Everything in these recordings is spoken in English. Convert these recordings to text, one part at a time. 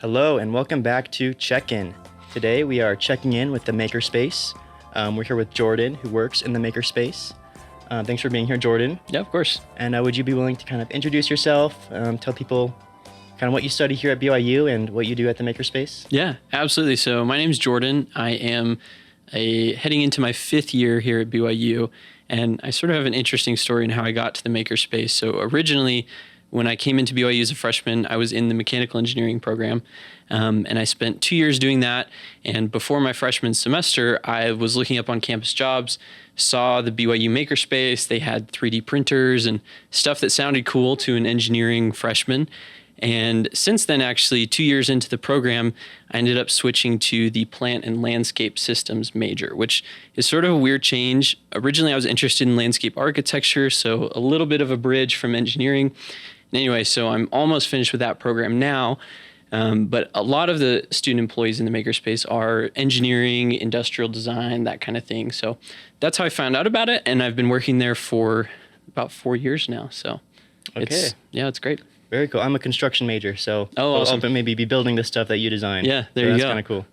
Hello and welcome back to Check-In. Today we are checking in with the Makerspace. We're here with Jordan, who works in the Makerspace. Thanks for being here, Jordan. Yeah, of course. And would you be willing to kind of introduce yourself, tell people kind of what you study here at BYU and what you do at the Makerspace? Yeah, absolutely. So my name's Jordan. I am heading into my 5th year here at BYU, and I sort of have an interesting story in how I got to the Makerspace. So originally, when I came into BYU as a freshman, I was in the mechanical engineering program, and I spent 2 years doing that. And before my freshman semester, I was looking up on campus jobs, saw the BYU Makerspace. They had 3D printers and stuff that sounded cool to an engineering freshman. And since then, actually, 2 years into the program, I ended up switching to the plant and landscape systems major, which is sort of a weird change. Originally, I was interested in landscape architecture, so a little bit of a bridge from engineering. Anyway, so I'm almost finished with that program now, but a lot of the student employees in the Makerspace are engineering, industrial design, that kind of thing. So that's how I found out about it, and I've been working there for about 4 years now. So it's great. Very cool. I'm a construction major, so awesome. I'll maybe be building the stuff that you design. Yeah, there you go. That's kind of cool.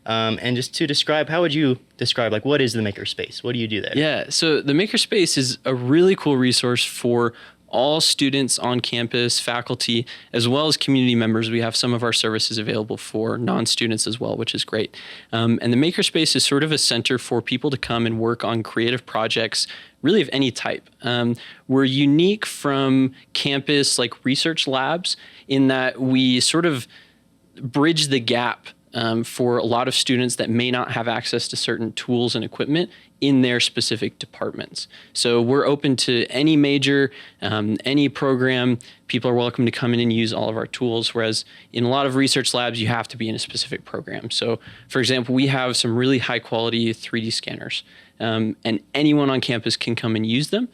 And just to describe, how would you describe, like, what is the Makerspace? What do you do there? Yeah, so the Makerspace is a really cool resource for all students on campus, faculty, as well as community members. We have some of our services available for non-students as well, which is great. And the Makerspace is sort of a center for people to come and work on creative projects, really of any type. We're unique from campus like research labs in that we sort of bridge the gap for a lot of students that may not have access to certain tools and equipment in their specific departments. So we're open to any major, any program. People are welcome to come in and use all of our tools, whereas in a lot of research labs, you have to be in a specific program. So for example, we have some really high quality 3D scanners, and anyone on campus can come and use them,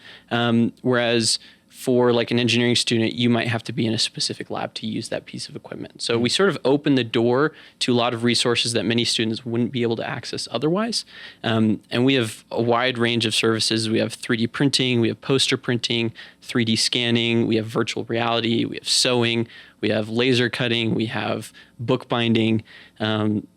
whereas for like an engineering student, you might have to be in a specific lab to use that piece of equipment. So we sort of open the door to a lot of resources that many students wouldn't be able to access otherwise. And we have a wide range of services. We have 3D printing, we have poster printing, 3D scanning, we have virtual reality, we have sewing, we have laser cutting, we have bookbinding, and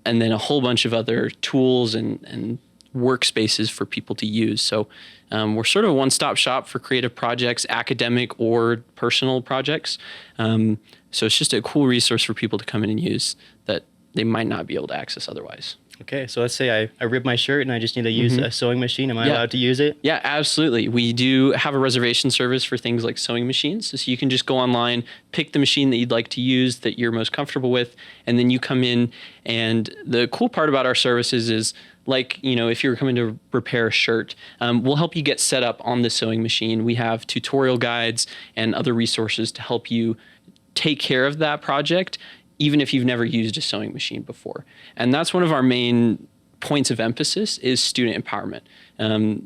then a whole bunch of other tools and workspaces for people to use. So we're sort of a one-stop shop for creative projects, academic or personal projects. So it's just a cool resource for people to come in and use that they might not be able to access otherwise. Okay, so let's say I rip my shirt and I just need to use a sewing machine. Am I allowed to use it? Yeah, absolutely. We do have a reservation service for things like sewing machines. So you can just go online, pick the machine that you'd like to use that you're most comfortable with, and then you come in. And the cool part about our services is, like, you know, if you're coming to repair a shirt, we'll help you get set up on the sewing machine. We have tutorial guides and other resources to help you take care of that project, even if you've never used a sewing machine before. And that's one of our main points of emphasis is student empowerment.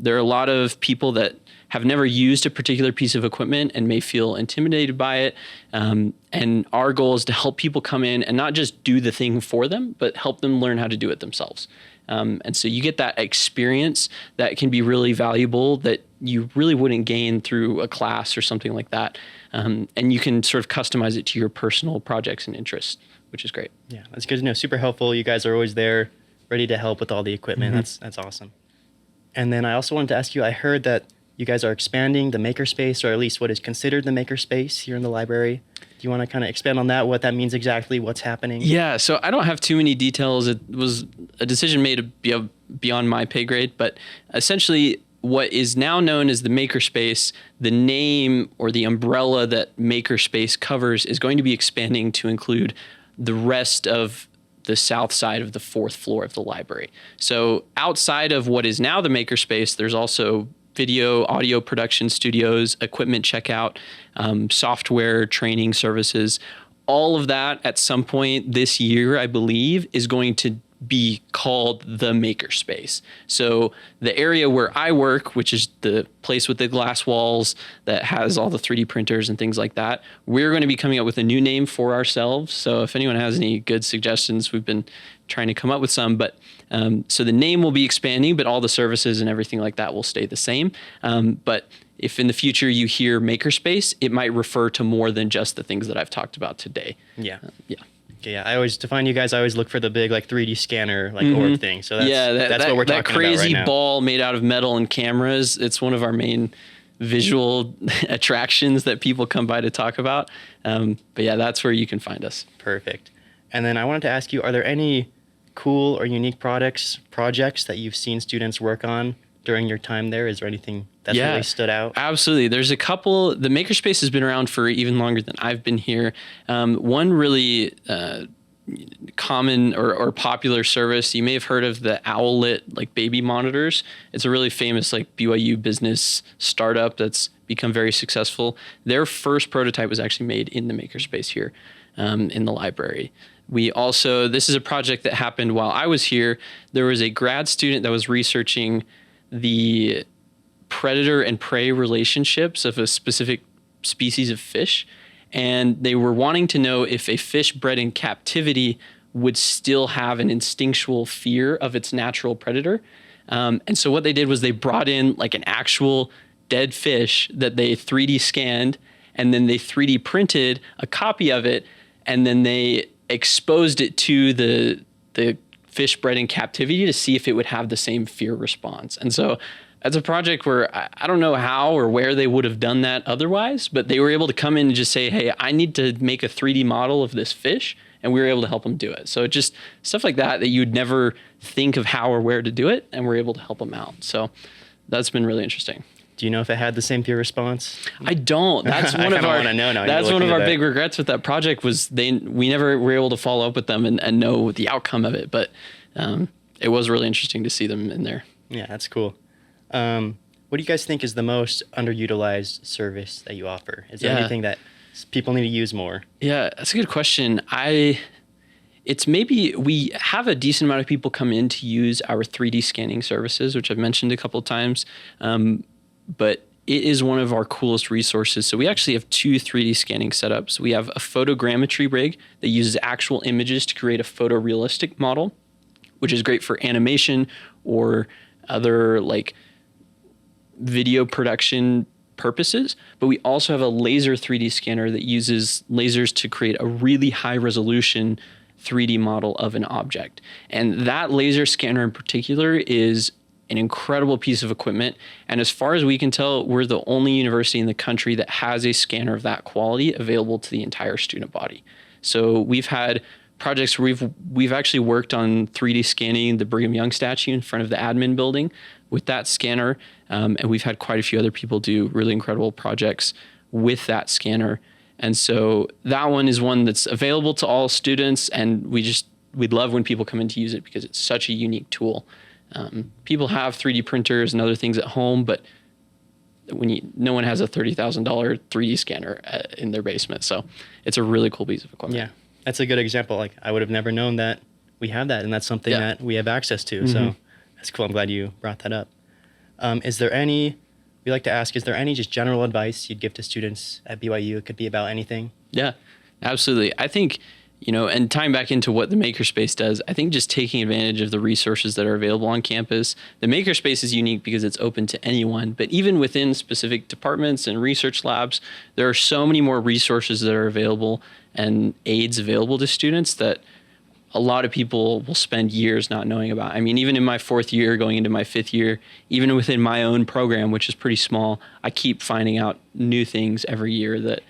There are a lot of people that have never used a particular piece of equipment and may feel intimidated by it. And our goal is to help people come in and not just do the thing for them, but help them learn how to do it themselves. And so you get that experience that can be really valuable that you really wouldn't gain through a class or something like that. And you can sort of customize it to your personal projects and interests, which is great. Yeah, that's good to know. Super helpful. You guys are always there, ready to help with all the equipment. That's awesome. And then I also wanted to ask you, I heard that you guys are expanding the Makerspace, or at least what is considered the Makerspace here in the library. Do you want to kind of expand on that, what that means exactly, what's happening? Yeah, so I don't have too many details. It was a decision made beyond my pay grade, but essentially what is now known as the Makerspace, the name or the umbrella that Makerspace covers is going to be expanding to include the rest of the south side of the 4th floor of the library. So outside of what is now the Makerspace, there's also video, audio production studios, equipment checkout, software training services. All of that at some point this year, I believe, is going to be called the Makerspace. So the area where I work, which is the place with the glass walls that has all the 3D printers and things like that, we're going to be coming up with a new name for ourselves. So if anyone has any good suggestions, we've been trying to come up with some, but so the name will be expanding, but all the services and everything like that will stay the same. But if in the future you hear Makerspace, it might refer to more than just the things that I've talked about today. Yeah. Yeah. Okay, yeah, to find you guys, I always look for the big like 3D scanner like orb thing. So that's that's what we're that talking crazy about right now. ball made out of metal and cameras. It's one of our main visual attractions that people come by to talk about. But yeah, that's where you can find us. Perfect. And then I wanted to ask you, are there any cool or unique projects that you've seen students work on during your time there? Is there anything that's really stood out? Absolutely. There's a couple. The Makerspace has been around for even longer than I've been here. One really common or popular service, you may have heard of the Owlet like baby monitors. It's a really famous like BYU business startup that's become very successful. Their first prototype was actually made in the Makerspace here in the library. This is a project that happened while I was here. There was a grad student that was researching the predator and prey relationships of a specific species of fish. And they were wanting to know if a fish bred in captivity would still have an instinctual fear of its natural predator. And so what they did was they brought in like an actual dead fish that they 3D scanned, and then they 3D printed a copy of it, and then they exposed it to the fish bred in captivity to see if it would have the same fear response. And so that's a project where I don't know how or where they would have done that otherwise, but they were able to come in and just say, hey, I need to make a 3D model of this fish, and we were able to help them do it. So just stuff like that you'd never think of how or where to do it, and we're able to help them out. So that's been really interesting. Do you know if it had the same fear response? I don't. That's one of our that's one of our big regrets with that project was we never were able to follow up with them and know the outcome of it. But it was really interesting to see them in there. Yeah, that's cool. What do you guys think is the most underutilized service that you offer? Is there anything that people need to use more? Yeah, that's a good question. It's maybe we have a decent amount of people come in to use our 3D scanning services, which I've mentioned a couple of times. But it is one of our coolest resources. So we actually have 2 3D scanning setups. We have a photogrammetry rig that uses actual images to create a photorealistic model, which is great for animation or other like video production purposes. But we also have a laser 3D scanner that uses lasers to create a really high resolution 3D model of an object. And that laser scanner in particular is an incredible piece of equipment. And as far as we can tell, we're the only university in the country that has a scanner of that quality available to the entire student body. So we've had projects where we've actually worked on 3D scanning the Brigham Young statue in front of the admin building with that scanner. And we've had quite a few other people do really incredible projects with that scanner. And so that one is one that's available to all students. And we'd love when people come in to use it because it's such a unique tool. People have 3D printers and other things at home, but no one has a $30,000 3D scanner in their basement. So it's a really cool piece of equipment. Yeah, that's a good example. Like I would have never known that we have that, and that's something that we have access to. So that's cool. I'm glad you brought that up. We like to ask, is there any just general advice you'd give to students at BYU? It could be about anything. Yeah, absolutely. I think, and tying back into what the Makerspace does, I think just taking advantage of the resources that are available on campus. The Makerspace is unique because it's open to anyone, but even within specific departments and research labs, there are so many more resources that are available and aids available to students that a lot of people will spend years not knowing about. I mean, even in my 4th year, going into my 5th year, even within my own program, which is pretty small, I keep finding out new things every year that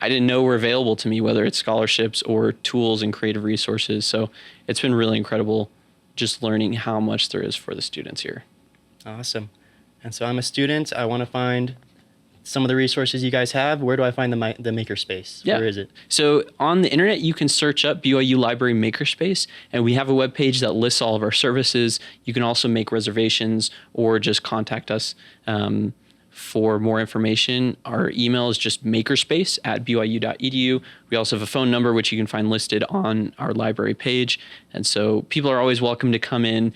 I didn't know were available to me, whether it's scholarships or tools and creative resources. So it's been really incredible just learning how much there is for the students here. Awesome. And so I'm a student. I want to find some of the resources you guys have. Where do I find the Makerspace? Yeah. Where is it? So on the internet, you can search up BYU Library Makerspace, and we have a webpage that lists all of our services. You can also make reservations or just contact us for more information. Our email is just makerspace@byu.edu. We also have a phone number, which you can find listed on our library page. And so people are always welcome to come in.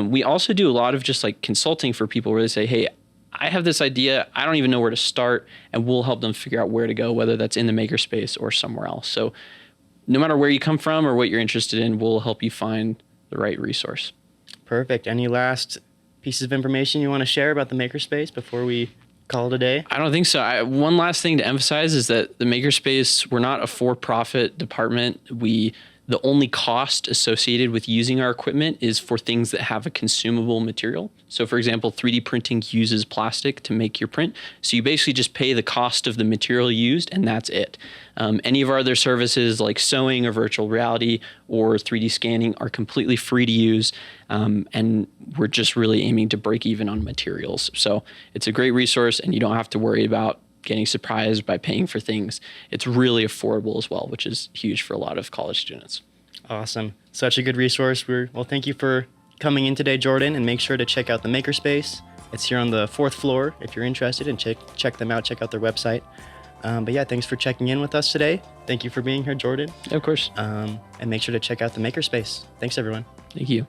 We also do a lot of just like consulting for people where they say, hey, I have this idea, I don't even know where to start, and we'll help them figure out where to go, whether that's in the Makerspace or somewhere else. So no matter where you come from or what you're interested in, we'll help you find the right resource. Perfect. Any last pieces of information you want to share about the Makerspace before we call it a day? I don't think so. One last thing to emphasize is that the Makerspace, we're not a for-profit department. We The only cost associated with using our equipment is for things that have a consumable material. So for example, 3D printing uses plastic to make your print. So you basically just pay the cost of the material used, and that's it. Any of our other services like sewing or virtual reality or 3D scanning are completely free to use. And we're just really aiming to break even on materials. So it's a great resource, and you don't have to worry about getting surprised by paying for things. It's really affordable as well, which is huge for a lot of college students. Awesome. Such a good resource. Well, thank you for coming in today, Jordan, and make sure to check out the Makerspace. It's here on the 4th floor if you're interested, and check them out, check out their website. But yeah, thanks for checking in with us today. Thank you for being here, Jordan. Of course. And make sure to check out the Makerspace. Thanks, everyone. Thank you.